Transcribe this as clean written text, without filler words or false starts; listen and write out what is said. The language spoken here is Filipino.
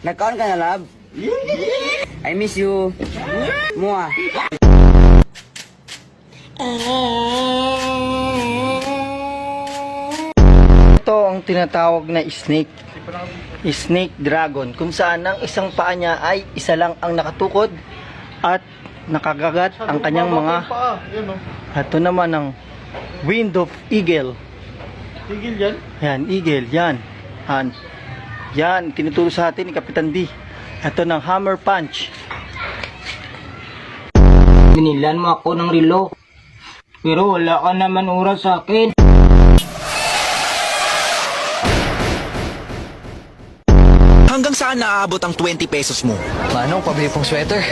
Nagkaon ka na, love? I miss you. Mua. Ito ang tinatawag na snake. Snake dragon. Kung saan ang isang paa niya ay isa lang ang nakatukod at nakagagat ang kanyang mga... Ito naman ang wind of eagle. Tigil yan. Yan, eagle. Yan. Yan, tinuturo sa atin ni Kapitan D. Ito ng hammer punch. Binilan mo ako ng relo. Pero wala ka naman oras sa akin. Hanggang saan naaabot ang 20 pesos mo? Manong, pabili pong sweater.